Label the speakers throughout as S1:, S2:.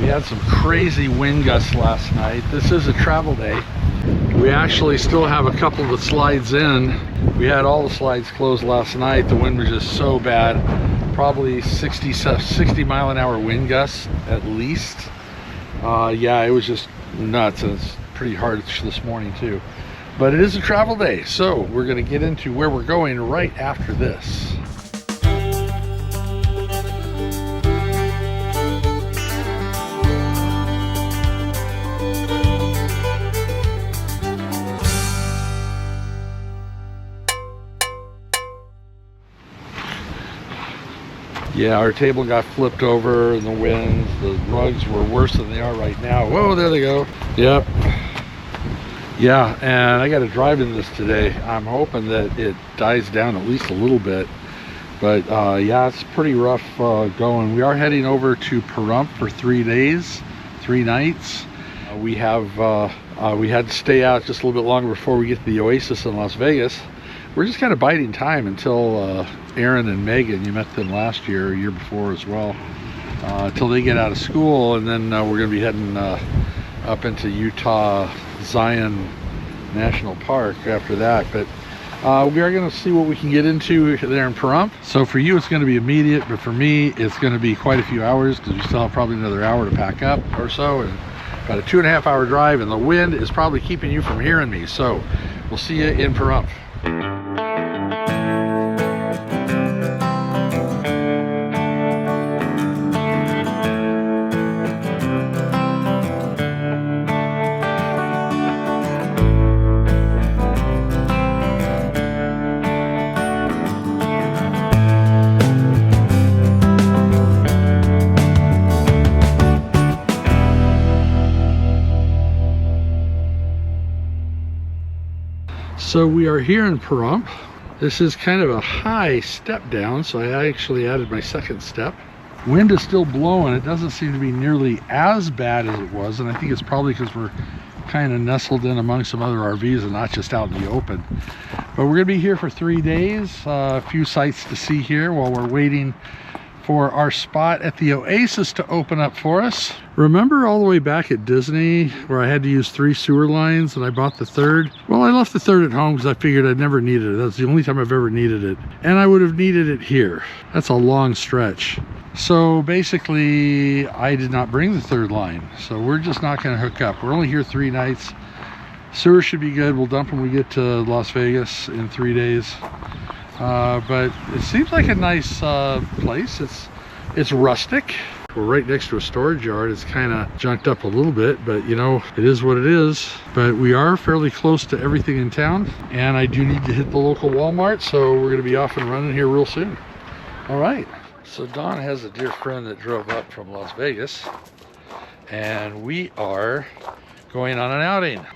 S1: We had some crazy wind gusts last night. This is a travel day. We actually still have a couple of the slides in. We had all the slides closed last night. The wind was just so bad. Probably 60 mile an hour wind gusts at least. Yeah, it was just nuts, and it's pretty harsh this morning too. But it is a travel day, so we're going to get into where we're going right after this. Yeah, our table got flipped over in the winds. The rugs were worse than they are right now. Whoa, there they go. Yep. Yeah, and I got to drive in this today. I'm hoping that it dies down at least a little bit. But yeah, it's pretty rough going. We are heading over to Pahrump for 3 days, 3 nights. We had to stay out just a little bit longer before we get to the Oasis in Las Vegas. We're just kind of biding time until Aaron and Megan, you met them last year, a year before as well, until they get out of school, and then we're going to be heading up into Utah Zion National Park after that. But we are going to see what we can get into there in Pahrump. So for you it's going to be immediate, but for me it's going to be quite a few hours, because we still have probably another hour to pack up or so, and about a 2.5 hour drive, and the wind is probably keeping you from hearing me. So we'll see you in Pahrump. So we are here in Pahrump. This is kind of a high step down, so I actually added my second step. Wind is still blowing. It doesn't seem to be nearly as bad as it was, and I think it's probably because we're kind of nestled in among some other RVs and not just out in the open. But we're going to be here for 3 days. A few sights to see here while we're waiting for our spot at the Oasis to open up for us. Remember all the way back at Disney where I had to use 3 sewer lines and I bought the 3rd? Well, I left the 3rd at home because I figured I'd never needed it. That's the only time I've ever needed it. And I would have needed it here. That's a long stretch. So basically, I did not bring the 3rd line. So we're just not gonna hook up. We're only here 3 nights. Sewer should be good. We'll dump when we get to Las Vegas in 3 days. But it seems like a nice place. It's rustic. We're right next to a storage yard. It's kind of junked up a little bit, but you know, it is what it is. But we are fairly close to everything in town, and I do need to hit the local Walmart, so we're going to be off and running here real soon. All right. So Dawn has a dear friend that drove up from Las Vegas, and we are going on an outing.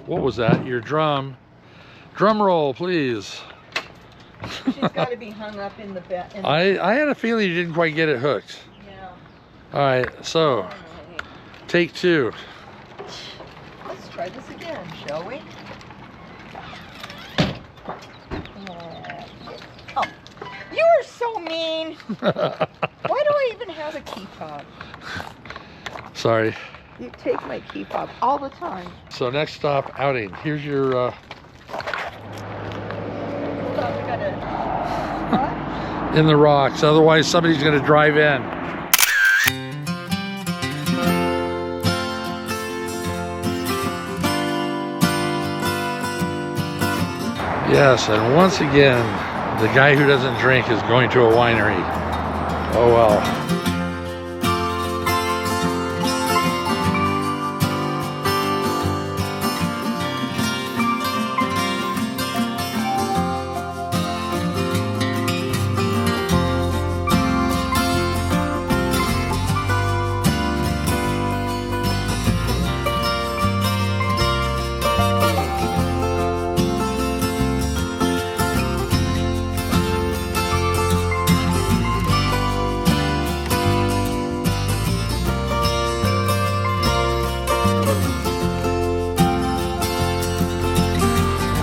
S1: What was that? Your drum? Drum roll, please.
S2: She's got to be hung up in the bed.
S1: I had a feeling you didn't quite get it hooked.
S2: Yeah.
S1: All right, so take 2.
S2: Let's try this again, shall we? Oh, you are so mean. Why do I even have a key fob?
S1: Sorry.
S2: You take my key fob all the time.
S1: So next stop, outing. Here's your in the rocks, otherwise somebody's going to drive in. Yes, and once again the guy who doesn't drink is going to a winery. Oh well.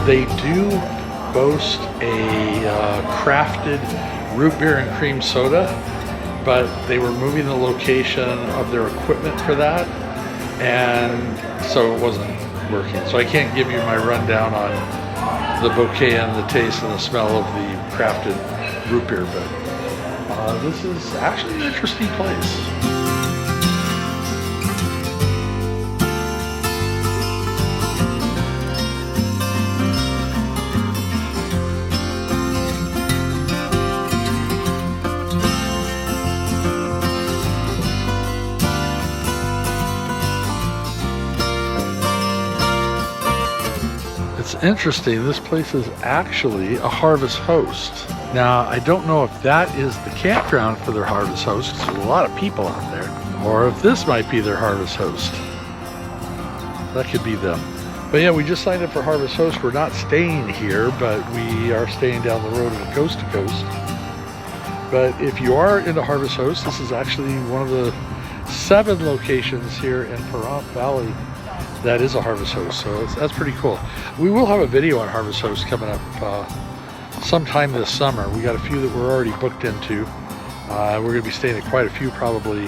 S1: They do boast a crafted root beer and cream soda, but they were moving the location of their equipment for that, and so it wasn't working. So I can't give you my rundown on the bouquet and the taste and the smell of the crafted root beer, but this is actually an interesting place. It's interesting, this place is actually a harvest host. Now, I don't know if that is the campground for their harvest host, because there's a lot of people out there, or if this might be their harvest host. That could be them. But yeah, we just signed up for harvest host. We're not staying here, but we are staying down the road at coast to coast. But if you are into harvest host, this is actually one of the 7 locations here in Pahrump Valley that is a harvest host, so that's pretty cool. We will have a video on harvest host coming up sometime this summer. We got a few that we're already booked into. We're going to be staying at quite a few probably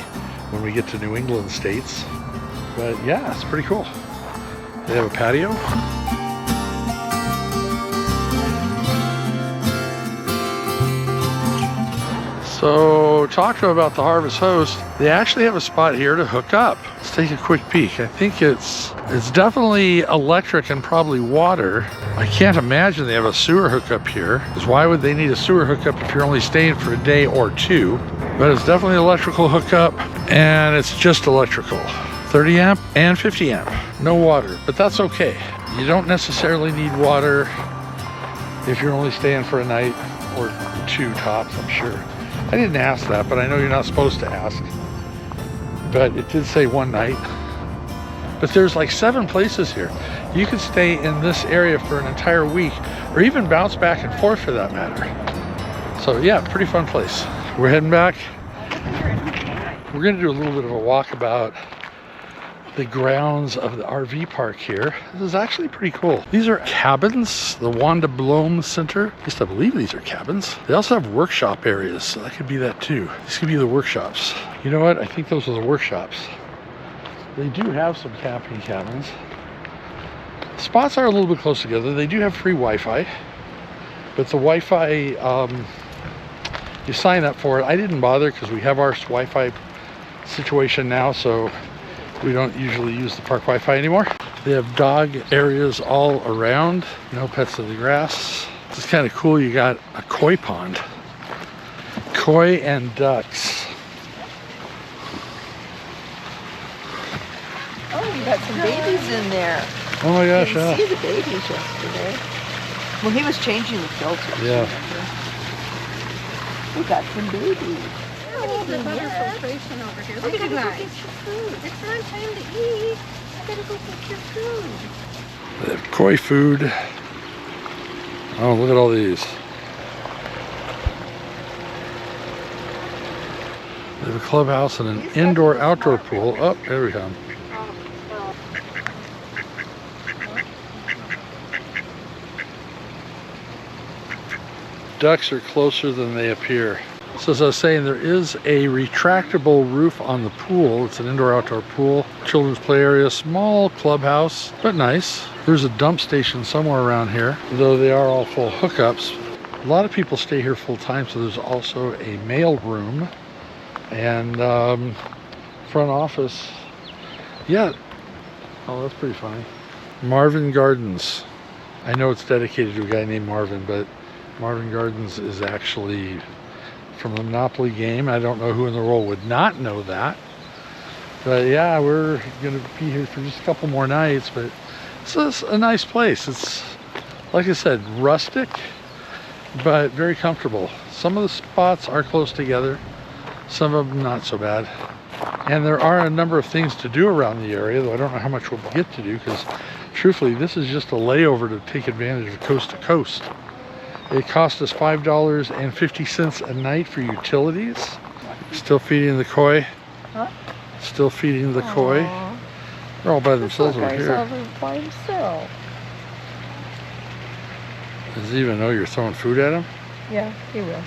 S1: when we get to New England states. But yeah, it's pretty cool. They have a patio. So talk to them about the harvest host. They actually have a spot here to hook up. Let's take a quick peek. I think it's definitely electric and probably water. I can't imagine they have a sewer hookup here, because why would they need a sewer hookup if you're only staying for a day or 2? But it's definitely electrical hookup, and it's just electrical. 30 amp and 50 amp. No water, but that's okay. You don't necessarily need water if you're only staying for a night or 2 tops, I'm sure. I didn't ask that, but I know you're not supposed to ask. But it did say 1 night. But there's like 7 places here. You could stay in this area for an entire week, or even bounce back and forth for that matter. So yeah, pretty fun place. We're heading back. We're gonna do a little bit of a walkabout the grounds of the RV park here. This is actually pretty cool. These are cabins, the Wanda Blom Center. At least I believe these are cabins. They also have workshop areas, so that could be that too. These could be the workshops. You know what? I think those are the workshops. They do have some camping cabins. Spots are a little bit close together. They do have free Wi-Fi, but the Wi-Fi, you sign up for it. I didn't bother because we have our Wi-Fi situation now, so we don't usually use the park Wi-Fi anymore. They have dog areas all around. No pets in the grass. It's kind of cool. You got a koi pond. Koi and ducks.
S2: Oh, you got some babies in there.
S1: Oh my gosh,
S2: I didn't see the babies yesterday. Well, he was changing the filters.
S1: Yeah.
S2: We got some babies.
S3: Oh, the butter filtration over here. Look at that. Get your food. It's not time to eat. I gotta go get your food.
S1: They have koi food. Oh, look at all these. They have a clubhouse and an indoor-outdoor pool. Oh, there we come. Ducks are closer than they appear. So as I was saying, there is a retractable roof on the pool. It's an indoor-outdoor pool, children's play area, small clubhouse, but nice. There's a dump station somewhere around here, though they are all full hookups. A lot of people stay here full time, so there's also a mail room and front office. Yeah. Oh, that's pretty funny. Marvin Gardens. I know it's dedicated to a guy named Marvin, but Marvin Gardens is actually from the Monopoly game. I don't know who in the world would not know that. But yeah, we're gonna be here for just a couple more nights, but it's a nice place. It's, like I said, rustic, but very comfortable. Some of the spots are close together, some of them not so bad. And there are a number of things to do around the area, though I don't know how much we'll get to do, because truthfully, this is just a layover to take advantage of coast to coast. It cost us $5.50 a night for utilities. Still feeding the koi.
S2: Huh?
S1: Still feeding the koi. They're all by themselves over here.
S2: All by himself.
S1: Does he even know you're throwing food at him?
S2: Yeah, he will.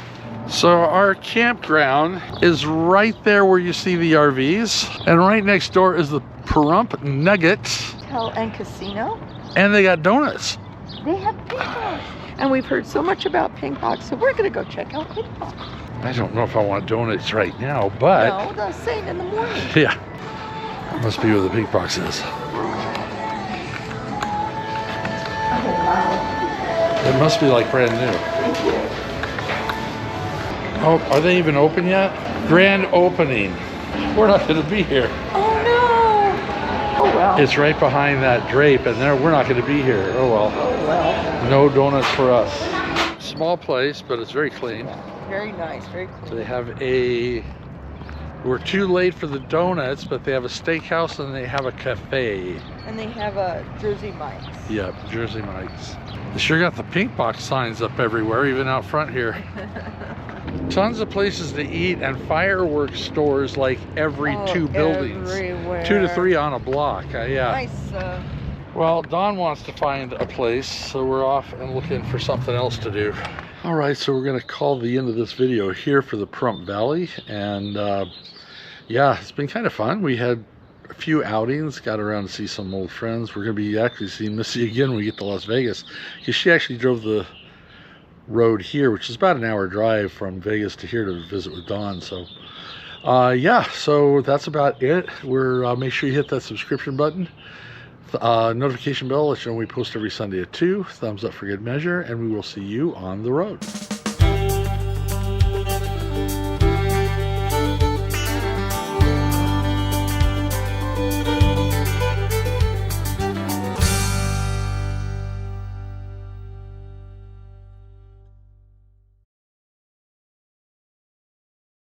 S1: So our campground is right there where you see the RVs, and right next door is the Pahrump Nugget,
S2: Hotel and casino.
S1: and they got donuts.
S2: They have ping pong. And we've heard so much about ping pong, so we're gonna go check out ping pong.
S1: I don't know if I want donuts right now, but
S2: No, they'll say it in the morning.
S1: yeah, must be where the pink box is. It must be like brand new. Oh, are they even open yet? Grand opening. We're not going to be here.
S2: Oh no! Oh well.
S1: It's right behind that drape, and there we're not going to be here. Oh well.
S2: Oh well.
S1: No donuts for us. Small place, but it's very clean.
S2: Very nice, very
S1: So
S2: clean.
S1: they have a. We're too late for the donuts, but they have a steakhouse and they have a cafe.
S2: And they have a Jersey Mike's.
S1: Yep, Jersey Mike's. They sure got the pink box signs up everywhere, even out front here. Tons of places to eat and fireworks stores like every two buildings.
S2: Everywhere.
S1: 2 to 3 on a block. Yeah.
S2: Nice.
S1: Well, Dawn wants to find a place, so we're off and looking for something else to do. All right, so we're going to call the end of this video here for the Pahrump Valley, and yeah, it's been kind of fun. We had a few outings, got around to see some old friends. We're going to be actually seeing Missy again when we get to Las Vegas, because she actually drove the road here, which is about an hour drive from Vegas to here to visit with Dawn. So yeah, so that's about it. We're make sure you hit that subscription button, notification bell, let you know we post every Sunday at 2. Thumbs up for good measure, and we will see you on the road.